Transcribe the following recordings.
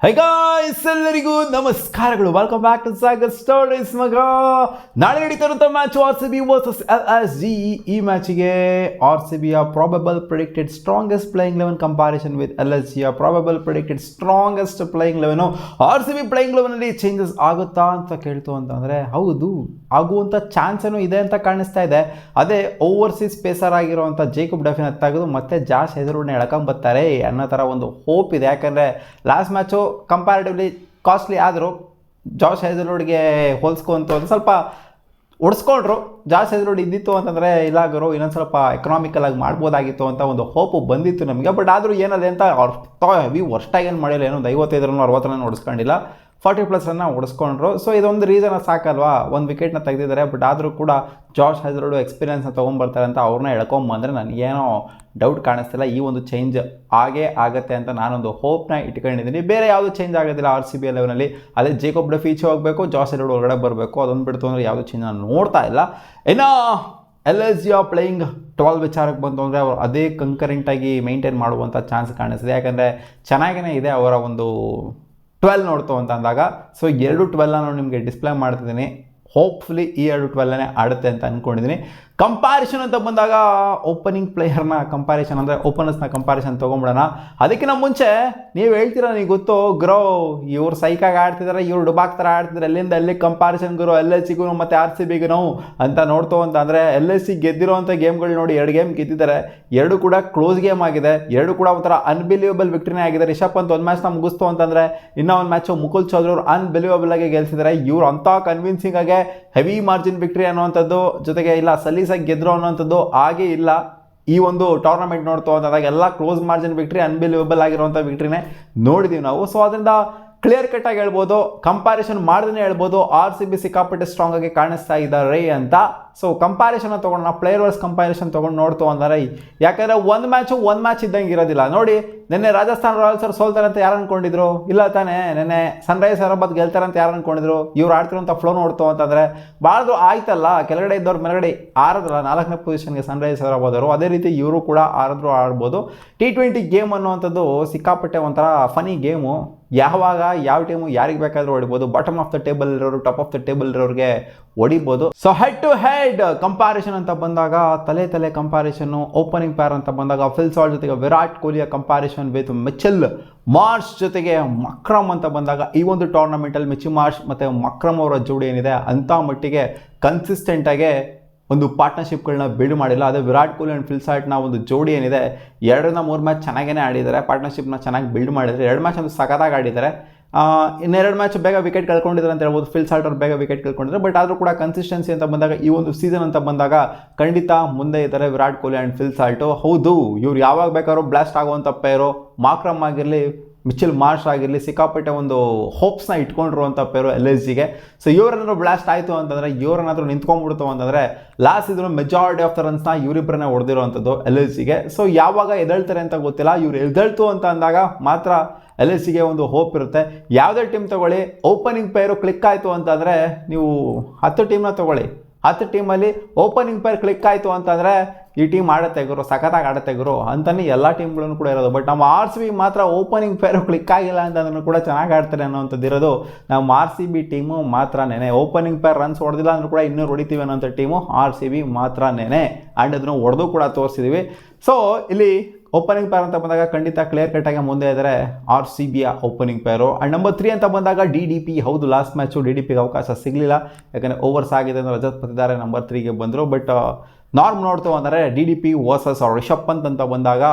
High guys, ಎಲ್ಲರಿಗೂ ನಮಸ್ಕಾರಗಳು. Welcome back to Sagar stories. ಮಗ, ನಾಳೆ ನಡೀತಿರುವಂಥ ಮ್ಯಾಚ್ RCB ವರ್ಸಸ್ LSG. ಈ ಮ್ಯಾಚಿಗೆ RCBಯ probable predicted strongest playing 11 comparison with LSGಯ probable predicted strongest playing 11. RCB playing 11ನಲ್ಲಿ ಚೇಂಜಸ್ ಆಗುತ್ತಾ ಅಂತ ಕೇಳ್ತು ಅಂತಂದರೆ ಹೌದು, ಆಗುವಂಥ ಚಾನ್ಸೇನೂ ಇದೆ ಅಂತ ಕಾಣಿಸ್ತಾ ಇದೆ. ಅದೇ ಓವರ್ಸೀಸ್ ಪೇಸರ್ ಆಗಿರುವಂಥ ಜೇಕಬ್ ಡಫಿನ ತೆಗೆದು ಮತ್ತೆ ಜಾಸ್ ಹೆಸರುಗಳನ್ನ ಎಳ್ಕೊಂಬರ್ತಾರೆ ಅನ್ನೋ ಥರ ಒಂದು ಹೋಪ್ ಇದೆ. ಯಾಕಂದರೆ ಲಾಸ್ಟ್ ಮ್ಯಾಚು ಕಂಪ್ಯಾರಿಟಿವ್ಲಿ ಕಾಸ್ಟ್ಲಿ ಆದರೂ ಜಾಸ್ ಹೆಸಲ್ವುಡ್ಗೆ ಹೋಲಿಸ್ಕೊಂತ ಒಂದು ಸ್ವಲ್ಪ ಉಡ್ಸ್ಕೊಂಡ್ರು. ಜಾಸ್ ಹೆಸಲ್ವುಡ್ ಇದ್ದಿತ್ತು ಅಂತಂದರೆ ಇಲ್ಲಾಗರು ಇನ್ನೊಂದು ಸ್ವಲ್ಪ ಎಕನಾಮಿಕಲ್ ಆಗಿ ಮಾಡ್ಬೋದಾಗಿತ್ತು ಅಂತ ಒಂದು ಹೋಪು ಬಂದಿತ್ತು ನಮಗೆ. ಬಟ್ ಆದರೂ ಏನದೆ ಅಂತ ಅವ್ರು ಹೆವಿ ವರ್ಷಾಗಿ ಏನು ಮಾಡಿಲ್ಲ, ಏನೊಂದು 55 ರನ್ 60 ರನ್ ಹೊಡಿಸ್ಕೊಂಡಿಲ್ಲ, 40+ ರನ್ನ ಹೊಡಿಸ್ಕೊಂಡ್ರು. ಸೊ ಇದೊಂದು ರೀಸನ್ ಸಾಕಲ್ವಾ, ಒಂದು ವಿಕೆಟ್ನ ತೆಗೆದಿದ್ದಾರೆ. ಬಟ್ ಆದರೂ ಕೂಡ ಜಾಸ್ ಹೆಸಲ್ವುಡ್ ಎಕ್ಸ್ಪೀರಿಯನ್ಸ್ನ ತೊಗೊಂಬರ್ತಾರೆ ಅಂತ ಅವ್ರನ್ನ ಎಳ್ಕೊಂಬಂದರೆ ನನಗೇನೋ ಡೌಟ್ ಕಾಣಿಸ್ತಿಲ್ಲ. ಈ ಒಂದು ಚೇಂಜ್ ಆಗೇ ಆಗುತ್ತೆ ಅಂತ ನಾನೊಂದು ಹೋಪ್ನ ಇಟ್ಕೊಂಡಿದ್ದೀನಿ. ಬೇರೆ ಯಾವುದು ಚೇಂಜ್ ಆಗೋದಿಲ್ಲ RCB 11ನಲ್ಲಿ. ಅದೇ ಜೇಕಬ್ ಡಫ್ ಈಚೆ ಹೋಗಬೇಕು, ಜಾಸ್ ಹೆಸಲ್ವುಡ್ ಹೊರಗಡೆ ಬರಬೇಕು. ಅದೊಂದು ಬಿಡ್ತು ಅಂದರೆ ಯಾವುದೂ ಚೇಂಜ್ ನಾನು ನೋಡ್ತಾ ಇಲ್ಲ. ಇನ್ನು LSGಯ ಪ್ಲೇಯಿಂಗ್ 12 ವಿಚಾರಕ್ಕೆ ಬಂತು ಅಂದರೆ ಅವರು ಅದೇ ಕಂಕರೆಂಟಾಗಿ ಮೇಂಟೈನ್ ಮಾಡುವಂಥ ಚಾನ್ಸ್ ಕಾಣಿಸ್ತಿದೆ. ಯಾಕಂದರೆ ಚೆನ್ನಾಗೇ ಇದೆ ಅವರ ಒಂದು 12 ನೋಡ್ತು ಅಂತ ಅಂದಾಗ. ಸೊ 2 12 ನಾನು ನಿಮಗೆ ಡಿಸ್ಪ್ಲೇ ಮಾಡ್ತಿದ್ದೀನಿ. ಹೋಪ್ಫುಲಿ ಈ 2 ಆಡುತ್ತೆ ಅಂತ ಅಂದ್ಕೊಂಡಿದ್ದೀನಿ. ಕಂಪ್ಯಾರಿಷನ್ ಅಂತ ಬಂದಾಗ ಓಪನಿಂಗ್ ಪ್ಲೇಯರ್ನ ಕಂಪ್ಯಾರಿಷನ್ ಅಂದರೆ ಓಪನರ್ಸ್ನ ಕಂಪ್ಯಾರಿಷನ್ ತೊಗೊಂಬಿಡೋಣ. ಅದಕ್ಕಿಂತ ಮುಂಚೆ ನೀವು ಹೇಳ್ತೀರಾ, ನೀವು ಗೊತ್ತು ಗ್ರೋ ಇವ್ರು ಸೈಕಾಗಿ ಆಡ್ತಿದ್ದಾರೆ, ಇವ್ರು ಡುಬಾಕ್ ಥರ ಆಡ್ತಿದ್ದಾರೆ, ಎಲ್ಲಿಂದ ಎಲ್ಲಿ ಕಂಪ್ಯಾರಿಷನ್ ಗುರು LSGಗೂ ಮತ್ತು RCBಗೂ ಅಂತ ನೋಡ್ತು ಅಂತ ಅಂದರೆ LSG ಗೆದ್ದಿರೋವಂಥ ಗೇಮ್ಗಳು ನೋಡಿ, 2 ಗೇಮ್ ಗೆದ್ದಿದ್ದಾರೆ. 2 ಕೂಡ ಕ್ಲೋಸ್ ಗೇಮ್ ಆಗಿದೆ, 2 ಕೂಡ ಒಂಥರ ಅನ್ಬಿಲೀವಬಲ್ ವಿಕ್ಟ್ರಿನೇ ಆಗಿದೆ. ರಿಷಬ್ ಪಂತ್ ಒಂದು ಮ್ಯಾಚ್ನ ಮುಗಿಸ್ತು ಅಂತಂದರೆ ಇನ್ನೂ ಒಂದು ಮ್ಯಾಚು ಮುಕುಲ್ ಚೌಧರಿ ಅವರು ಅನ್ಬಿಲೀವಬಲ್ ಆಗಿ ಗೆಲ್ಸಿದ್ದಾರೆ. ಇವ್ರು ಅಂಥ ಕನ್ವಿನ್ಸಿಂಗ್ ಆಗಿ ಹೆವಿ ಮಾರ್ಜಿನ್ ವಿಕ್ಟ್ರಿ ಅನ್ನುವಂಥದ್ದು, ಜೊತೆಗೆ ಇಲ್ಲ ಸಲೀಸಾಗಿ ಗೆದ್ರು ಅನ್ನೋಂಥದ್ದು ಹಾಗೇ ಇಲ್ಲ. ಈ ಒಂದು ಟೂರ್ನಮೆಂಟ್ ನೋಡ್ತು ಅಂತಂದಾಗ ಎಲ್ಲ ಕ್ಲೋಸ್ ಮಾರ್ಜಿನ್ ವಿಕ್ಟ್ರಿ, ಅನ್ಬಿಲೀವಬಲ್ ಆಗಿರುವಂಥ ವಿಕ್ಟ್ರಿನೇ ನೋಡಿದ್ದೀವಿ ನಾವು. ಸೊ ಅದರಿಂದ ಕ್ಲಿಯರ್ ಕಟ್ಟಾಗಿ ಹೇಳ್ಬೋದು, ಕಂಪ್ಯಾರಿಸನ್ ಮಾಡ್ದೇ ಹೇಳ್ಬೋದು RCB ಸಿಕ್ಕಾಪಟ್ಟೆ ಸ್ಟ್ರಾಂಗ್ ಆಗಿ ಕಾಣಿಸ್ತಾ ಇದ್ದಾರೆ ಅಂತ. ಸೊ ಕಂಪ್ಯಾರಿಸನ್ ತೊಗೊಂಡು ಪ್ಲೇಯರ್ ವರ್ಸ್ ಕಂಪ್ಯಾರಿಸನ್ ತೊಗೊಂಡು ನೋಡ್ತು ಅಂದರೆ, ಯಾಕಂದರೆ ಒಂದು ಮ್ಯಾಚ್ ಇದ್ದಂಗೆ ಇರೋದಿಲ್ಲ. ನೋಡಿ, ನಿನ್ನೆ ರಾಜಸ್ಥಾನ್ ರಾಯಲ್ಸ್ ಅವ್ರು ಸೋಲ್ತಾರೆ ಅಂತ ಯಾರು ಅಂದ್ಕೊಂಡಿದ್ರು? ಇಲ್ಲ ತಾನೇ. ನಿನ್ನೆ ಸನ್ರೈಸ್ ಹೈದರಾಬಾದ್ ಗೆಲ್ತಾರೆ ಅಂತ ಯಾರು ಅಂದ್ಕೊಂಡಿದ್ರು? ಇವ್ರು ಆಡ್ತಿರೋಂಥ ಫ್ಲೋ ನೋಡ್ತು ಅಂತಂದರೆ ಭಾಳದು ಆಯ್ತಲ್ಲ. ಕೆಳಗಡೆ ಇದ್ದವ್ರು ಮೇಲ್ಗಡೆ ಆರದ್ರಲ್ಲ, 4ನೇ ಪೊಸಿಷನ್ಗೆ ಸನ್ರೈಸ್ ಹೈದರಾಬಾದ್ ಅವರು. ಅದೇ ರೀತಿ ಇವರು ಕೂಡ ಆಡ್ಬೋದು. T20 ಗೇಮ್ ಅನ್ನುವಂಥದ್ದು ಸಿಕ್ಕಾಪಟ್ಟೆ ಒಂಥರ ಫನಿ ಗೇಮು. ಯಾವಾಗ ಯಾವ ಟೀಮು ಯಾರಿಗೆ ಬೇಕಾದರೂ ಹೊಡಿಬೋದು. ಬಾಟಮ್ ಆಫ್ ದ ಟೇಬಲ್ ಇರೋರು ಟಾಪ್ ಆಫ್ ದ ಟೇಬಲ್ ಇರೋರಿಗೆ ಹೊಡಿಬೋದು. So head to head comparison ಅಂತ ಬಂದಾಗ ತಲೆ ಕಂಪ್ಯಾರಿಸನ್ನು. ಓಪನಿಂಗ್ ಪ್ಯಾರ್ ಅಂತ ಬಂದಾಗ ಫಿಲ್ ಸಾಲ್ಟ್ ಜೊತೆಗೆ ವಿರಾಟ್ ಕೊಹ್ಲಿಯ ಕಂಪ್ಯಾರಿಸನ್ ವಿತ್ ಮಿಚೆಲ್ ಮಾರ್ಷ್ ಜೊತೆಗೆ ಮಕ್ರಮ್ ಅಂತ ಬಂದಾಗ ಈ ಒಂದು ಟೂರ್ನಮೆಂಟಲ್ಲಿ ಮಿಚೆಲ್ ಮಾರ್ಷ್ ಮತ್ತು ಮಕ್ರಮ್ ಅವರ ಜೋಡಿ ಏನಿದೆ ಅಂಥ ಮಟ್ಟಿಗೆ ಕನ್ಸಿಸ್ಟೆಂಟಾಗೆ ಒಂದು ಪಾರ್ಟ್ನರ್ಶಿಪ್ಗಳನ್ನ ಬಿಲ್ಡ್ ಮಾಡಿಲ್ಲ. ಅದೇ ವಿರಾಟ್ ಕೊಹ್ಲಿ ಆ್ಯಂಡ್ ಫಿಲ್ ಸಾಲ್ಟ್ನ ಒಂದು ಜೋಡಿ ಏನಿದೆ 2ರಿಂದ 3 ಮ್ಯಾಚ್ ಚೆನ್ನಾಗೇ ಆಡಿದ್ದಾರೆ, ಪಾರ್ಟ್ನರ್ಶಿಪ್ನ ಚೆನ್ನಾಗಿ ಬಿಲ್ಡ್ ಮಾಡಿದ್ದಾರೆ. 2 ಮ್ಯಾಚ್ ಒಂದು ಸಖತ್ತಾಗಿ ಆಡಿದ್ದಾರೆ. ಇನ್ನೆರಡು ಮ್ಯಾಚ್ ಬೇಗ ವಿಕೆಟ್ ಕಳ್ಕೊಂಡಿದ್ದಾರೆ ಅಂತ ಹೇಳ್ಬೋದು. ಫಿಲ್ ಸಾಲ್ಟ್ ಅವ್ರು ಬೇಗ ವಿಕೆಟ್ ಕಳ್ಕೊಂಡಿದ್ದಾರೆ. ಬಟ್ ಆದರೂ ಕೂಡ ಕನ್ಸಿಸ್ಟೆನ್ಸಿ ಅಂತ ಬಂದಾಗ, ಈ ಒಂದು ಸೀಸನ್ ಅಂತ ಬಂದಾಗ ಖಂಡಿತ ಮುಂದೆ ಇದ್ದಾರೆ Virat Kohli and fill salt. ಹೌದು, ಇವ್ರು ಯಾವಾಗ ಬೇಕಾದ್ರೂ ಬ್ಲಾಸ್ಟ್ ಆಗುವಂಥ ಪೇರು. ಮಾಕ್ರಮ್ ಆಗಿರಲಿ, ಮಿಚೆಲ್ ಮಾರ್ಷ್ ಆಗಿರಲಿ, ಸಿಕ್ಕಾಪಟ್ಟೆ ಒಂದು ಹೋಪ್ಸ್ನ ಇಟ್ಕೊಂಡಿರುವಂಥ ಪೇರು LSGಗೆ. ಸೊ ಇವರೇನಾದ್ರು ಬ್ಲಾಸ್ಟ್ ಆಯಿತು ಅಂತಂದರೆ, ಇವರನ್ನಾದರೂ ನಿಂತ್ಕೊಂಡ್ಬಿಡ್ತು ಅಂತಂದರೆ ಲಾಸ್ಟ್ ಇದನ್ನು ಮೆಜಾರಿಟಿ ಆಫ್ ದ ರನ್ಸ್ನ ಇವರಿಬ್ಬರನ್ನೇ ಹೊಡೆದಿರುವಂಥದ್ದು LSGಗೆ. ಸೊ ಯಾವಾಗ ಎದ್ದೇಳ್ತಾರೆ ಅಂತ ಗೊತ್ತಿಲ್ಲ. ಇವ್ರು ಎದ್ದೇಳ್ತು ಅಂತ ಅಂದಾಗ ಮಾತ್ರ LSGಗೆ ಒಂದು ಹೋಪ್ ಇರುತ್ತೆ. ಯಾವುದೇ ಟೀಮ್ ತೊಗೊಳ್ಳಿ, ಓಪನಿಂಗ್ ಪೇರು ಕ್ಲಿಕ್ ಆಯಿತು ಅಂತಂದರೆ, ನೀವು 10 ಟೀಮ್ನ ತೊಗೊಳ್ಳಿ, 10 ಟೀಮಲ್ಲಿ ಓಪನಿಂಗ್ ಪೇರ್ ಕ್ಲಿಕ್ ಆಯಿತು ಅಂತಂದರೆ ಈ ಟೀಮ್ ಆಡುತ್ತೆ ಗುರು, ಸಖತ್ತಾಗಿ ಆಡುತ್ತೆ ಗುರು ಅಂತಲೇ ಎಲ್ಲ ಟೀಮ್ಗಳನ್ನು ಕೂಡ ಇರೋದು. ಬಟ್ ನಮ್ಮ RCB ಮಾತ್ರ ಓಪನಿಂಗ್ ಪೇರು ಕ್ಲಿಕ್ ಆಗಿಲ್ಲ ಅಂತಂದ್ರೂ ಕೂಡ ಚೆನ್ನಾಗಿ ಆಡ್ತಾರೆ ಅನ್ನೋವಂಥದ್ದು ಇರೋದು ನಮ್ಮ RCB ಟೀಮು ಮಾತ್ರನೇ. ಓಪನಿಂಗ್ ಪೇರ್ ರನ್ಸ್ ಹೊಡೆದಿಲ್ಲ ಅಂದರೂ ಕೂಡ ಇನ್ನೂ ಹೊಡಿತೀವಿ ಅನ್ನೋಂಥ ಟೀಮು RCB ಮಾತ್ರನೇ. ಆ್ಯಂಡ್ ಅದನ್ನು ಹೊಡೆದು ಕೂಡ ತೋರಿಸಿದ್ದೀವಿ. ಸೊ ಇಲ್ಲಿ ಓಪನಿಂಗ್ ಪೇರ್ ಅಂತ ಬಂದಾಗ ಖಂಡಿತ ಕ್ಲಿಯರ್ ಕಟ್ಟಾಗಿ ಮುಂದೆ ಇದ್ದಾರೆ RCBಯ ಓಪನಿಂಗ್ ಪೇರು. ಆ್ಯಂಡ್ ನಂಬರ್ 3 ಅಂತ ಬಂದಾಗ DDP. ಹೌದು, ಲಾಸ್ಟ್ ಮ್ಯಾಚು DDPಗೆ ಅವಕಾಶ ಸಿಗಲಿಲ್ಲ, ಯಾಕಂದರೆ ಓವರ್ಸ್ ಆಗಿದೆ ಅಂದರೆ ರಜತ್ ಪತಿದಾರೆ ನಂಬರ್ 3ಗೆ ಬಂದರು. ಬಟ್ ನಾರ್ಮ್ ನೋಡ್ತು ಅಂದರೆ DDP ವರ್ಸಸ್ ರಿಷಬ್ ಪಂತ್ ಅಂತ ಬಂದಾಗ,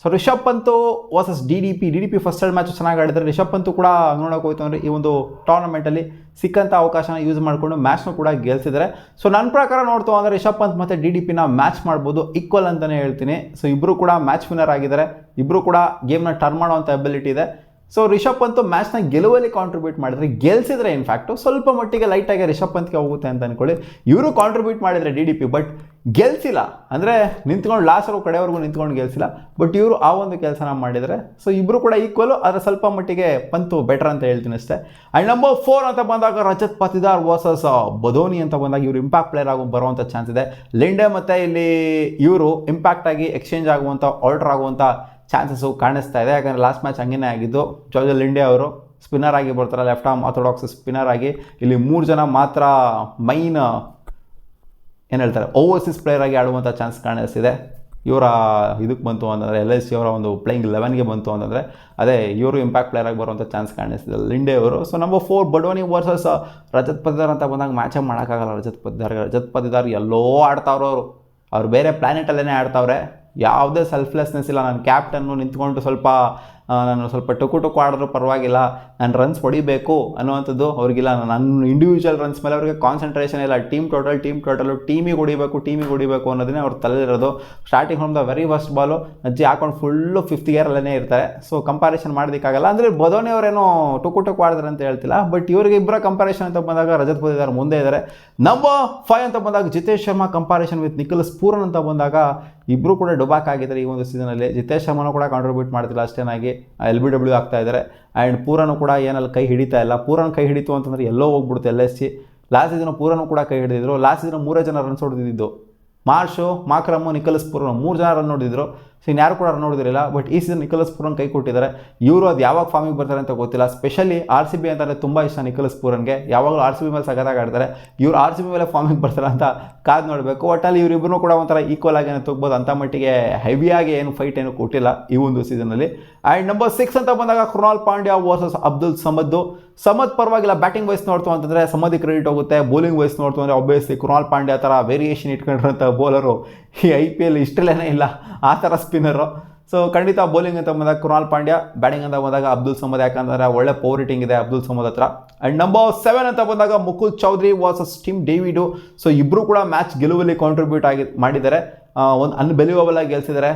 so Rishabh Pant versus DDP first 2 match ಚೆನ್ನಾಗಿ ಆಡಿದರೆ, ರಿಷಬ್ ಪಂತು ಕೂಡ ನೋಡೋಕೆ ಹೋಯ್ತು ಅಂದರೆ ಈ ಒಂದು ಟೂರ್ನಮೆಂಟಲ್ಲಿ ಸಿಕ್ಕಂಥ ಅವಕಾಶನ ಯೂಸ್ ಮಾಡಿಕೊಂಡು ಮ್ಯಾಚ್ನೂ ಕೂಡ ಗೆಲ್ಸಿದ್ದಾರೆ. ಸೊ ನನ್ನ ಪ್ರಕಾರ ನೋಡ್ತು ಅಂದರೆ ರಿಷಬ್ ಪಂತ್ ಮತ್ತು DDPನ ಮ್ಯಾಚ್ ಮಾಡ್ಬೋದು, ಈಕ್ವಲ್ ಅಂತಲೇ ಹೇಳ್ತೀನಿ. ಸೊ ಇಬ್ಬರು ಕೂಡ ಮ್ಯಾಚ್ ವಿನ್ನರ್ ಆಗಿದ್ದಾರೆ, ಇಬ್ಬರು ಕೂಡ ಗೇಮ್ನ ಟರ್ನ್ ಮಾಡೋವಂಥ ಎಬಿಲಿಟಿ ಇದೆ. ಸೊ ರಿಷಬ್ ಪಂತ್ ಮ್ಯಾಚ್ನ ಗೆಲುವಲ್ಲಿ ಕಾಂಟ್ರಿಬ್ಯೂಟ್ ಮಾಡಿದರೆ, ಗೆಲ್ಸಿದ್ರೆ ಇನ್ಫ್ಯಾಕ್ಟು ಸ್ವಲ್ಪ ಮಟ್ಟಿಗೆ ಲೈಟಾಗಿ ರಿಷಬ್ ಪಂತ್ಗೆ ಹೋಗುತ್ತೆ ಅಂತ ಅಂದ್ಕೊಳ್ಳಿ. ಇವರು ಕಾಂಟ್ರಿಬ್ಯೂಟ್ ಮಾಡಿದರೆ DDP, ಬಟ್ ಗೆಲ್ಸಿಲ್ಲ ಅಂದರೆ ನಿಂತ್ಕೊಂಡು ಲಾಸ್ಟ್ವರೆಗೂ ಕಡೆವರೆಗೂ ನಿಂತ್ಕೊಂಡು ಗೆಲ್ಸಿಲ್ಲ. ಬಟ್ ಇವರು ಆ ಒಂದು ಕೆಲಸನ ಮಾಡಿದರೆ, ಸೊ ಇಬ್ಬರು ಕೂಡ ಈಕ್ವಲು, ಆದರೆ ಸ್ವಲ್ಪ ಮಟ್ಟಿಗೆ ಪಂತು ಬೆಟರ್ ಅಂತ ಹೇಳ್ತೀನಿ ಅಷ್ಟೇ. ಆ್ಯಂಡ್ ನಂಬರ್ 4 ಅಂತ ಬಂದಾಗ ರಜತ್ ಪತಿದಾರ್ ವರ್ಸಸ್ ಬದೋನಿ ಅಂತ ಬಂದಾಗ ಇವರು ಇಂಪ್ಯಾಕ್ಟ್ ಪ್ಲೇಯರ್ ಆಗಿ ಬರುವಂಥ ಚಾನ್ಸ್ ಇದೆ. ಲಿಂಡೆ ಮತ್ತು ಇಲ್ಲಿ ಇವರು ಇಂಪ್ಯಾಕ್ಟ್ ಆಗಿ ಎಕ್ಸ್ಚೇಂಜ್ ಆಗುವಂಥ, ಆಲ್ಟರ್ ಆಗುವಂಥ ಚಾನ್ಸಸ್ಸು ಕಾಣಿಸ್ತಾ ಇದೆ. ಯಾಕಂದರೆ ಲಾಸ್ಟ್ ಮ್ಯಾಚ್ ಹಂಗೇ ಆಗಿದ್ದು. ಜೋಜಲ್ ಇಂಡಿಯಾ ಅವರು ಸ್ಪಿನ್ನರ್ ಆಗಿ ಬರ್ತಾರೆ, ಲೆಫ್ಟ್ ಆರ್ಮ್ ಆರ್ಥೋಡಾಕ್ಸ್ ಸ್ಪಿನ್ನರ್ ಆಗಿ. ಇಲ್ಲಿ 3 ಜನ ಮಾತ್ರ ಮೈನ್ ಏನು ಹೇಳ್ತಾರೆ ಓವರ್ಸೀಸ್ ಪ್ಲೇಯರ್ ಆಗಿ ಆಡುವಂಥ ಚಾನ್ಸ್ ಕಾಣಿಸ್ತಿದೆ. ಇವರ ಇದಕ್ಕೆ ಬಂತು ಅಂತಂದರೆ LIC ಅವರ ಒಂದು ಪ್ಲೇಯಿಂಗ್ 11ಗೆ ಬಂತು ಅಂತಂದರೆ ಅದೇ ಇವರು ಇಂಪ್ಯಾಕ್ಟ್ ಪ್ಲೇಯರ್ ಆಗಿ ಬರುವಂಥ ಚಾನ್ಸ್ ಕಾಣಿಸ್ತಿದೆ ಲಿಂಡೆ ಅವರು. So number 4 Badoni versus Rajat Patidar ಅಂತ ಬಂದಾಗ ಮ್ಯಾಚೇ ಮಾಡೋಕ್ಕಾಗಲ್ಲ. ರಜತ್ ಪತಿದಾರ್ ಎಲ್ಲೋ ಆಡ್ತಾವ್ರು, ಅವ್ರು ಬೇರೆ ಪ್ಲ್ಯಾನೆಟಲ್ಲೇ ಆಡ್ತಾವ್ರೆ. ಯಾವುದೇ ಸೆಲ್ಫ್ಲೆಸ್ನೆಸ್ ಇಲ್ಲ. ನಾನು ಕ್ಯಾಪ್ಟನ್ನು ನಿಂತ್ಕೊಂಡು ನಾನು ಸ್ವಲ್ಪ ಟುಕು ಆಡಿದ್ರು ಪರವಾಗಿಲ್ಲ, ನಾನು ರನ್ಸ್ ಹೊಡಿಬೇಕು ಅನ್ನುವಂಥದ್ದು ಅವ್ರಿಗಿಲ್ಲ. ನನ್ನ ಇಂಡಿವಿಜುವಲ್ ರನ್ಸ್ ಮೇಲೆ ಅವ್ರಿಗೆ ಕಾನ್ಸಂಟ್ರೇಷನ್ ಇಲ್ಲ. ಟೀಮ್ ಟೋಟಲು ಟೀಮಿಗೆ ಹೊಡಿಬೇಕು ಅನ್ನೋದನ್ನೇ ಅವ್ರ ತಲೆಯಿರೋದು. Starting from the very first ball ಅಜ್ಜಿ ಹಾಕೊಂಡು ಫುಲ್ಲು 5th ಗೇರಲ್ಲೇ ಇರ್ತಾರೆ. ಸೊ ಕಂಪ್ಯಾರಿಸನ್ ಮಾಡೋದಕ್ಕಾಗಲ್ಲ. ಅಂದರೆ ಬದೋನಿ ಅವರೇನೋ ಟುಕು ಆಡಿದ್ರೆ ಅಂತ ಹೇಳ್ತಿಲ್ಲ, ಬಟ್ ಇವರಿಗೆ ಇಬ್ಬರ ಕಂಪ್ಯಾರಿಸನ್ ಅಂತ ಬಂದಾಗ ರಜತ್ ಪತಿದಾರ್ ಮುಂದೆ ಇದ್ದಾರೆ. ನಂಬರ್ 5 ಅಂತ ಬಂದಾಗ Jitesh Sharma comparison with Nicholas Pooran ಅಂತ ಬಂದಾಗ ಇಬ್ಬರು ಕೂಡ ಡುಬಾಕ್ ಆಗಿದ್ದಾರೆ ಈ ಒಂದು ಸೀಸನಲ್ಲಿ. ಜಿತೇಶ್ ಶರ್ಮಾನು ಕೂಡ ಕಾಂಟ್ರಿಬ್ಯೂಟ್ ಮಾಡ್ತಿಲ್ಲ ಅಷ್ಟೇನಾಗಿ, LBW ಆಗ್ತಾ ಇದ್ದಾರೆ. ಆ್ಯಂಡ್ ಪೂರನು ಕೂಡ ಏನಲ್ಲಿ ಕೈ ಹಿಡಿತಾ ಇಲ್ಲ. ಪೂರನ್ ಕೈ ಹಿಡಿತು ಅಂತಂದರೆ ಎಲ್ಲೋ ಹೋಗ್ಬಿಡುತ್ತೆ LSC. ಲಾಸ್ಟ್ ಸೀಸನ್ ಪೂರನು ಕೂಡ ಕೈ ಹಿಡಿದಿದ್ರು. ಲಾಸ್ಟ್ ಸೀಸನ್ 3 ಜನ ರನ್ಸ್ ಹೊಡೆದಿದ್ದು, ಮಾರ್ಷು, ಮಾಕ್ರಮ್ಮು, ನಿಖಿಲಸ್ ಪೂರನ್ 3 ಜನ ರನ್ ಹೊಡೆದಿದ್ರು. ಸೊ ಇನ್ಯಾರು ಕೂಡ ರನ್ ಹೊಡೆದಿರಲಿಲ್ಲ. ಬಟ್ ಈ ಸೀಸನ್ ನಿಖಿಲಸ್ ಪೂರನ್ ಕೈ ಕೊಟ್ಟಿದ್ದಾರೆ. ಇವರು ಅದು ಯಾವಾಗ ಫಾರ್ಮಿಗೆ ಬರ್ತಾರೆ ಅಂತ ಗೊತ್ತಿಲ್ಲ. ಸ್ಪೆಷಲಿ RCB ಅಂತಂದರೆ ತುಂಬ ಇಷ್ಟ ನಿಖಿಲಸ್ ಪೂರನ್ಗೆ. ಯಾವಾಗಲೂ RCB ಮೇಲೆ ಸಗದಾಗಿ ಆಡ್ತಾರೆ. ಇವರು RCB ಮೇಲೆ ಫಾರ್ಮಿಗೆ ಬರ್ತಾರೆ ಅಂತ ಕಾದು ನೋಡಬೇಕು. ಒಟ್ಟಲ್ಲಿ ಇವರಿಬ್ಬರು ಕೂಡ ಒಂಥರ ಈಕ್ವಲ್ ಆಗಿ ತಗೋಬೋದು. ಅಂಥ ಮಟ್ಟಿಗೆ ಹೆವಿಯಾಗಿ ಫೈಟ್ ಕೊಟ್ಟಿಲ್ಲ ಈ ಒಂದು ಸೀಸನಲ್ಲಿ. ಆ್ಯಂಡ್ ನಂಬರ್ 6 ಅಂತ ಬಂದಾಗ ಕೃಣಾಲ್ ಪಾಂಡ್ಯ ವರ್ಸಸ್ ಅಬ್ದುಲ್ ಸಮದ್ ಪರವಾಗಿಲ್ಲ. ಬ್ಯಾಟಿಂಗ್ ವೈಸ್ ನೋಡ್ತು ಅಂತಂದರೆ ಸಮದಿ ಕ್ರೆಡಿಟ್ ಹೋಗುತ್ತೆ. ಬೌಲಿಂಗ್ ವೈಸ್ ನೋಡ್ತು ಅಂದರೆ ಆಬ್ವಿಯಸ್ಲಿ ಕೃಣಾಲ್ ಪಾಂಡ್ಯ ಥರ ವೇರಿಯೇಷನ್ ಇಟ್ಕೊಂಡಿರೋಂಥ ಬೌಲರು ಈ IPL ಇಷ್ಟರಲ್ಲೇ ಇಲ್ಲ, ಆ ಥರ ಸ್ಪಿನ್ನರು. ಸೊ ಖಂಡಿತ ಬೌಲಿಂಗ್ ಅಂತ ಬಂದಾಗ ಕೃಣಾಲ್ ಪಾಂಡ್ಯ, ಬ್ಯಾಟಿಂಗ್ ಅಂತ ಬಂದಾಗ ಅಬ್ದುಲ್ ಸಮದ್, ಯಾಕಂದರೆ ಒಳ್ಳೆ ಪವರ್ ಹಿಟ್ಟಿಂಗ್ ಇದೆ ಅಬ್ದುಲ್ ಸಮದ್ ಹತ್ರ. ಆ್ಯಂಡ್ ನಂಬರ್ 7 ಅಂತ ಬಂದಾಗ Mukul Choudhary versus Tim David. So ಇಬ್ಬರು ಕೂಡ ಮ್ಯಾಚ್ ಗೆಲುವಲ್ಲಿ ಕಾಂಟ್ರಿಬ್ಯೂಟ್ ಮಾಡಿದ್ದಾರೆ. ಒಂದು ಅನ್ಬಿಲೀವಬಲ್ ಆಗಿ ಗೆಲ್ಸಿದ್ದಾರೆ.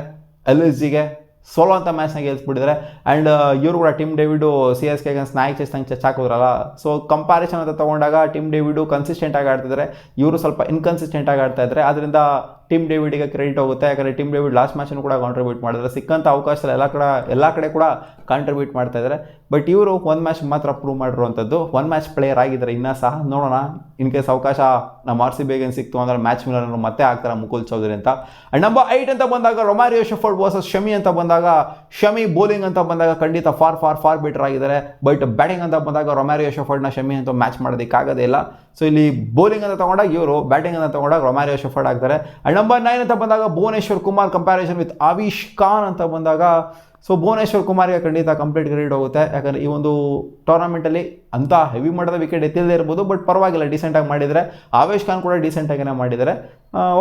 LSGಗೆ ಸೋಲೋ ಅಂತ ಮ್ಯಾಚ್ನ ಗೆಲ್ಸ್ಬಿಟ್ಟಿದ್ದಾರೆ. ಆ್ಯಂಡ್ ಇವರು ಕೂಡ ಟಿಮ್ ಡೇವಿಡು CSK ಅಗೇನ್ಸ್ಟ್ ನಾಯಕ್ ಚೆಸ್ನಂಗೆ ಚಚ್ಚಾಕಿದ್ರಲ್ಲ. ಸೊ ಕಂಪ್ಯಾರಿಸನ್ ಅಂತ ತೊಗೊಂಡಾಗ ಟಿಮ್ ಡೇವಿಡು ಕನ್ಸಿಸ್ಟೆಂಟಾಗಿ ಆಡ್ತಿದ್ದಾರೆ, ಇವರು ಸ್ವಲ್ಪ ಇನ್ಕನ್ಸಿಸ್ಟೆಂಟಾಗಿ ಆಡ್ತಾ ಇದ್ದಾರೆ. ಅದರಿಂದ ಟಿಮ್ ಡೇವಿಡ್ಗೆ ಕ್ರೆಡಿಟ್ ಹೋಗುತ್ತೆ. ಯಾಕಂದರೆ ಟಿಮ್ ಡೇವಿಡ್ ಲಾಸ್ಟ್ ಮ್ಯಾಚನ್ನು ಕೂಡ ಕಾಂಟ್ರಿಬ್ಯೂಟ್ ಮಾಡಿದ್ದಾರೆ. ಸಿಕ್ಕಂಥ ಅವಕಾಶದಲ್ಲಿ ಎಲ್ಲ ಕಡೆ ಕೂಡ ಕಾಂಟ್ರಿಬ್ಯೂಟ್ ಮಾಡ್ತಾ ಇದ್ದಾರೆ. ಬಟ್ ಇವರು ಒಂದು ಮ್ಯಾಚ್ ಮಾತ್ರ ಪ್ರೂವ್ ಮಾಡಿರುವಂಥದ್ದು. 1 ಮ್ಯಾಚ್ ಪ್ಲೇಯರ್ ಆಗಿದ್ದಾರೆ. ಇನ್ನೂ ಸಹ ನೋಡೋಣ, ಇನ್ ಕೇಸ್ ಅವಕಾಶ ನಮ್ಮ RCB ಸಿಕ್ತು ಅಂದರೆ ಮ್ಯಾಚ್ ವಿನ್ನರ್ ಮತ್ತೆ ಆಗ್ತಾರೆ ಮುಕುಲ್ ಚೌಧರಿ ಅಂತ. ಆ್ಯಂಡ್ ನಂಬರ್ 8 ಅಂತ ಬಂದಾಗ ರೊಮಾರಿಯೋ ಶೆಫರ್ಡ್ ವರ್ಸಸ್ ಶಮಿ ಅಂತ ಬಂದಾಗ ಶಮಿ ಬೌಲಿಂಗ್ ಅಂತ ಬಂದಾಗ ಖಂಡಿತ ಫಾರ್ ಬೆಟರ್ ಆಗಿದ್ದಾರೆ. ಬಟ್ ಬ್ಯಾಟಿಂಗ್ ಅಂತ ಬಂದಾಗ ರೊಮಾರಿಯೋ ಶೆಫರ್ಡ್ನ ಶಮಿ ಅಂತ ಮ್ಯಾಚ್ ಮಾಡೋದಕ್ಕಾಗೋದೇ ಇಲ್ಲ. ಸೊ ಇಲ್ಲಿ ಬೌಲಿಂಗ್ ಅಂತ ತೊಗೊಂಡಾಗ ಇವರು, ಬ್ಯಾಟಿಂಗ್ ಅಂತ ತೊಗೊಂಡಾಗ ರೊಮಾರಿಯೋ ಶೆಫರ್ಡ್ ಆಗ್ತಾರೆ. ಆ್ಯಂಡ್ ನಂಬರ್ 9 ಅಂತ ಬಂದಾಗ ಭುವನೇಶ್ವರ್ ಕುಮಾರ್ ಕಂಪ್ಯಾರಿಸನ್ ವಿತ್ ಆವಿಷ್ ಖಾನ್ ಅಂತ ಬಂದಾಗ ಸೊ ಭುವನೇಶ್ವರ್ ಕುಮಾರ್ಗೆ ಖಂಡಿತ ಕಂಪ್ಲೀಟ್ ಕ್ರೆಡಿಟ್ ಹೋಗುತ್ತೆ. ಯಾಕಂದರೆ ಈ ಒಂದು ಟೂರ್ನಮೆಂಟಲ್ಲಿ ಅಂಥ ಹೆವಿ ಮಾಡೋದ ವಿಕೆಟ್ ಎತ್ತಿಲ್ಲದೆ ಇರ್ಬೋದು, ಬಟ್ ಪರವಾಗಿಲ್ಲ ಡಿಸೆಂಟಾಗಿ ಮಾಡಿದರೆ. ಆವೇಶ್ ಖಾನ್ ಕೂಡ ಡಿಸೆಂಟಾಗಿನೇ ಮಾಡಿದ್ದಾರೆ.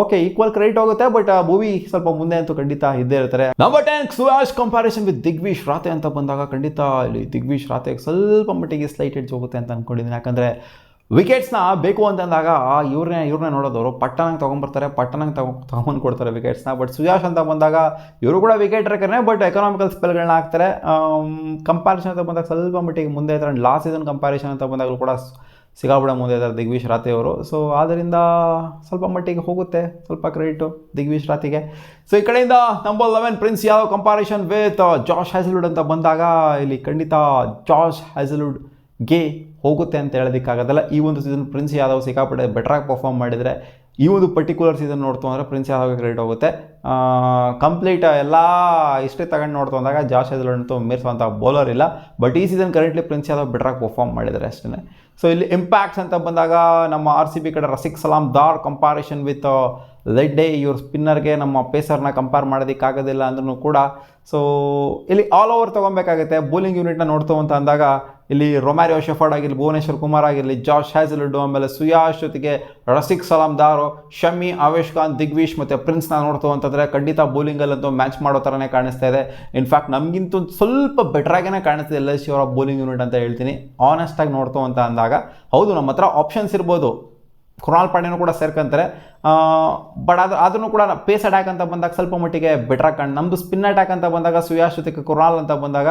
ಓಕೆ, ಈಕ್ವಲ್ ಕ್ರೆಡಿಟ್ ಹೋಗುತ್ತೆ. ಬಟ್ ಭುವಿ ಸ್ವಲ್ಪ ಮುಂದೆ ಅಂತೂ ಖಂಡಿತ ಇದ್ದೇ ಇರ್ತಾರೆ. ನಂಬರ್ 10 ಸುಯಾಶ್ ಕಂಪ್ಯಾರಿಸನ್ ವಿತ್ ದಿಗ್ವಿಶ್ ರಾತೆ ಅಂತ ಬಂದಾಗ ಖಂಡಿತ ಇಲ್ಲಿ ದಿಗ್ವಿಶ್ ರಾತೆಗೆ ಸ್ವಲ್ಪ ಮಟ್ಟಿಗೆ ಸ್ಲೈಟ್ ಎಡ್ಜ್ ಹೋಗುತ್ತೆ ಅಂತ ಅಂದ್ಕೊಂಡಿದ್ದೀನಿ. ಯಾಕಂದರೆ ವಿಕೆಟ್ಸ್ನ ಬೇಕು ಅಂತಂದಾಗ ಇವ್ರನ್ನೇ ನೋಡೋದವರು ಪಟ್ಟಣಂಗೆ ತೊಗೊಂಬರ್ತಾರೆ, ತೊಗೊಂಬಂದು ಕೊಡ್ತಾರೆ ವಿಕೆಟ್ಸ್ನ. ಬಟ್ ಸುಯಾಶ್ ಅಂತ ಬಂದಾಗ ಇವರು ಕೂಡ ವಿಕೆಟ್ ರೇಕರ್ನೇ, ಬಟ್ ಎಕನಾಮಿಕಲ್ ಸ್ಪೆಲ್ಗಳನ್ನ ಹಾಕ್ತಾರೆ. ಕಂಪ್ಯಾರಿಸನ್ ಅಂತ ಬಂದಾಗ ಸ್ವಲ್ಪ ಮಟ್ಟಿಗೆ ಮುಂದೆ ಇದ್ದಾರೆ. ಲಾಸ್ಟ್ ಸೀಸನ್ ಕಂಪ್ಯಾರಿಸನ್ ಅಂತ ಬಂದಾಗಲೂ ಕೂಡ ಸಿಗಾಬಿಡ ಮುಂದೆ ಇದ್ದಾರೆ ದಿಗ್ವಿಶ್ ರಾತೆ ಅವರು. ಸೊ ಆದ್ದರಿಂದ ಸ್ವಲ್ಪ ಮಟ್ಟಿಗೆ ಹೋಗುತ್ತೆ ಸ್ವಲ್ಪ ಕ್ರೆಡಿಟು ದಿಗ್ವಿಶ್ ರಾತಿಗೆ. ಸೊ ಈ ಕಡೆಯಿಂದ number 11 prince Yadav comparison with Josh Hazlewood ಅಂತ ಬಂದಾಗ ಇಲ್ಲಿ ಖಂಡಿತ ಜಾಶ್ ಹ್ಯಾಸಲ್ವುಡ್ಗೆ ಹೋಗುತ್ತೆ ಅಂತ ಹೇಳೋದಕ್ಕಾಗೋದಲ್ಲ. ಈ ಒಂದು ಸೀಸನ್ ಪ್ರಿನ್ಸ್ ಯಾದವ್ ಸಿಕ್ಕಾಪಟ್ಟೆ ಬೆಟ್ರಾಗಿ ಪರ್ಫಾರ್ಮ್ ಮಾಡಿದರೆ, ಈ ಒಂದು ಪರ್ಟಿಕ್ಯುಲರ್ ಸೀಸನ್ ನೋಡ್ತು ಅಂದರೆ ಪ್ರಿನ್ಸ್ ಯಾದವ್ಗೆ ಕ್ರೆಡಿಟ್ ಹೋಗುತ್ತೆ. ಕಂಪ್ಲೀಟ್ ಎಲ್ಲ ಹಿಸ್ಟ್ರಿ ತಗೊಂಡು ನೋಡ್ತು ಅಂದಾಗ ಜಾಶ್ ಹ್ಯಾಸಲ್ವುಡ್ ಅಂತೂ ಮೀರಿಸುವಂಥ ಬೌಲರ್ ಇಲ್ಲ. ಬಟ್ ಈ ಸೀಸನ್ ಕರೆಂಟ್ಲಿ ಪ್ರಿನ್ಸ್ ಯಾದವ್ ಬೆಟ್ರಾಗಿ ಪರ್ಫಾರ್ಮ್ ಮಾಡಿದ್ದಾರೆ ಅಷ್ಟೇ. ಸೊ ಇಲ್ಲಿ ಇಂಪ್ಯಾಕ್ಟ್ಸ್ ಅಂತ ಬಂದಾಗ ನಮ್ಮ RCB ಕಡೆ ರಸಿಕ್ ಸಲಾಮ್ ದಾರ್ ಕಂಪ್ಯಾರಿಸನ್ ವಿತ್ ಲೆಡ್ಡೆ. ಇವ್ರ ಸ್ಪಿನ್ನರ್ಗೆ ನಮ್ಮ ಪೇಸರ್ನ ಕಂಪೇರ್ ಮಾಡೋದಕ್ಕಾಗೋದಿಲ್ಲ ಅಂದ್ರೂ ಕೂಡ ಸೊ ಇಲ್ಲಿ ಆಲ್ ಓವರ್ ತೊಗೊಬೇಕಾಗುತ್ತೆ. ಬೌಲಿಂಗ್ ಯೂನಿಟ್ನ ನೋಡ್ತು ಅಂತ ಅಂದಾಗ ಇಲ್ಲಿ ರೊಮಾರಿಯೋ ಶೆಫರ್ಡ್ ಆಗಿರಲಿ, ಭುವನೇಶ್ವರ್ ಕುಮಾರ್ ಆಗಿರಲಿ, ಜಾಶ್ ಹ್ಯಾಸಲ್ವುಡ್, ಆಮೇಲೆ ಸುಯಾಶ್ ಜೊತೆಗೆ ರಸಿಕ್ ಸಲಾಮ್ ದಾರು, ಶಮಿ, ಆವೇಶ್ ಖಾನ್, ದಿಗ್ವಿಶ್ ಮತ್ತು ಪ್ರಿನ್ಸ್ನ ನೋಡ್ತು ಅಂತಂದರೆ ಖಂಡಿತ ಬೌಲಿಂಗಲ್ಲಂತೂ ಮ್ಯಾಚ್ ಮಾಡೋ ಥರನೇ ಕಾಣಿಸ್ತಾ ಇದೆ. ಇನ್ಫ್ಯಾಕ್ಟ್ ನಮಗಿಂತೂ ಸ್ವಲ್ಪ ಬೆಟ್ರಾಗೇ ಕಾಣಿಸ್ತಿದೆ LIC ಅವರ ಬೌಲಿಂಗ್ ಯೂನಿಟ್ ಅಂತ ಹೇಳ್ತೀನಿ. ಆನೆಸ್ಟಾಗಿ ನೋಡ್ತು ಅಂತ ಅಂದಾಗ ಹೌದು, ನಮ್ಮ ಹತ್ರ ಆಪ್ಷನ್ಸ್ ಇರ್ಬೋದು. ಕೃಣಾಲ್ ಪಾಂಡ್ಯನೂ ಕೂಡ ಸೇರ್ಕೊಂತಾರೆ. ಬಟ್ ಅದನ್ನು ಕೂಡ ಪೇಸ್ ಅಟ್ಯಾಕ್ ಅಂತ ಬಂದಾಗ ಸ್ವಲ್ಪ ಮಟ್ಟಿಗೆ ಬೆಟ್ರಾಗಿ ನಮ್ಮದು ಸ್ಪಿನ್ ಅಟ್ಯಾಕ್ ಅಂತ ಬಂದಾಗ ಸುಯಾಶ್ ಜೊತೆಗೆ ಕೃಣಾಲ್ ಅಂತ ಬಂದಾಗ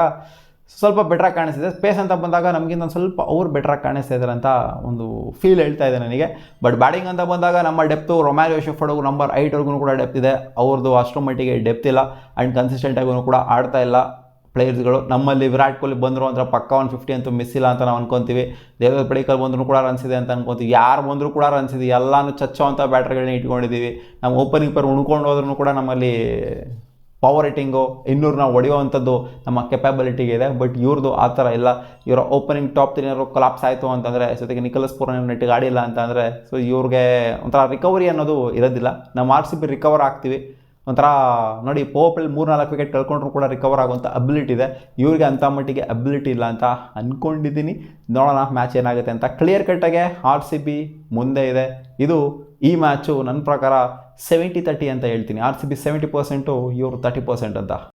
ಸ್ವಲ್ಪ ಬೆಟ್ರಾಗಿ ಕಾಣಿಸ್ತಿದೆ. ಸ್ಪೇಸ್ ಅಂತ ಬಂದಾಗ ನಮಗಿಂತ ಒಂದು ಸ್ವಲ್ಪ ಅವ್ರು ಬೆಟ್ರಾಗಿ ಕಾಣಿಸ್ತಾ ಇದ್ದಾರೆ ಅಂತ ಒಂದು ಫೀಲ್ ಹೇಳ್ತಾ ಇದೆ ನನಗೆ. ಬಟ್ ಬ್ಯಾಟಿಂಗ್ ಅಂತ ಬಂದಾಗ ನಮ್ಮ ಡೆಪ್ತು ರೊಮಾರಿಯೋ ಶೆಫರ್ಡ್ಗೂ ನಂಬರ್ 8 ಕೂಡ ಡೆಪ್ತ್ ಇದೆ. ಅವ್ರದ್ದು ಅಷ್ಟರ ಮಟ್ಟಿಗೆ ಡೆಪ್ತ್ ಇಲ್ಲ. ಆ್ಯಂಡ್ ಕನ್ಸಿಸ್ಟೆಂಟಾಗೂ ಕೂಡ ಆಡ್ತಾ ಇಲ್ಲ ಪ್ಲೇಯರ್ಸ್ಗಳು. ನಮ್ಮಲ್ಲಿ ವಿರಾಟ್ ಕೊಹ್ಲಿ ಬಂದರು ಅಂದರೆ ಪಕ್ಕ 150 ಅಂತೂ ಮಿಸ್ ಇಲ್ಲ ಅಂತ ನಾವು ಅನ್ಕೊತೀವಿ. ದೇವದತ್ ಪಡಿಕ್ಕಲ್ ಬಂದರೂ ಕೂಡ ರನ್ಸ್ ಇದೆ ಅಂತ ಅನ್ಕೊತೀವಿ. ಯಾರು ಬಂದರೂ ಕೂಡ ರನ್ಸ್ ಇದೆ. ಎಲ್ಲನೂ ಚಚ್ಚೋ ಅಂಥ ಬ್ಯಾಟ್ರ್ಗಳನ್ನ ಇಟ್ಕೊಂಡಿದ್ದೀವಿ. ನಮ್ಮ ಓಪನಿಂಗ್ ಪರ್ ಉಣ್ಕೊಂಡು ಹೋದ್ರೂ ಕೂಡ ನಮ್ಮಲ್ಲಿ ಪವರ್ ರೇಟಿಂಗು 200 ಹೊಡೆಯುವಂಥದ್ದು ನಮ್ಮ ಕೆಪಾಬಿಲಿಟಿಗೆ ಇದೆ. ಬಟ್ ಇವ್ರದ್ದು ಆ ಥರ ಇಲ್ಲ. ಇವರ ಓಪನಿಂಗ್ ಟಾಪ್ 3 ಏನಾದ್ರು ಕೊಲಾಪ್ಸ್ ಆಯಿತು ಅಂತಂದರೆ, ಜೊತೆಗೆ ನಿಕೋಲಸ್ ಪೂರನ್ ನೆಟ್ಟಿಗೆ ಆಡಿಲ್ಲ ಅಂತಂದರೆ, ಸೊ ಇವ್ರಿಗೆ ಒಂಥರ ರಿಕವರಿ ಅನ್ನೋದು ಇರೋದಿಲ್ಲ. ನಮ್ಮ RCB ರಿಕವರ್ ಆಗ್ತೀವಿ ಒಂಥರ ನೋಡಿ. ಪೋಪಲ್ಲಿ 3-4 ವಿಕೆಟ್ ಕಳ್ಕೊಂಡ್ರು ಕೂಡ ರಿಕವರ್ ಆಗುವಂಥ ಅಬಿಲಿಟಿ ಇದೆ. ಇವ್ರಿಗೆ ಅಂಥ ಮಟ್ಟಿಗೆ ಅಬಿಲಿಟಿ ಇಲ್ಲ ಅಂತ ಅಂದ್ಕೊಂಡಿದ್ದೀನಿ. ನೋಡೋಣ ಮ್ಯಾಚ್ ಏನಾಗುತ್ತೆ ಅಂತ. ಕ್ಲಿಯರ್ ಕಟ್ಟಾಗೆ RCB ಮುಂದೆ ಇದೆ. ಇದು ಈ ಮ್ಯಾಚು ನನ್ನ ಪ್ರಕಾರ 70-30 ಅಂತ ಹೇಳ್ತೀನಿ. RCB 70%, ಇವರು 30% ಅಂತ.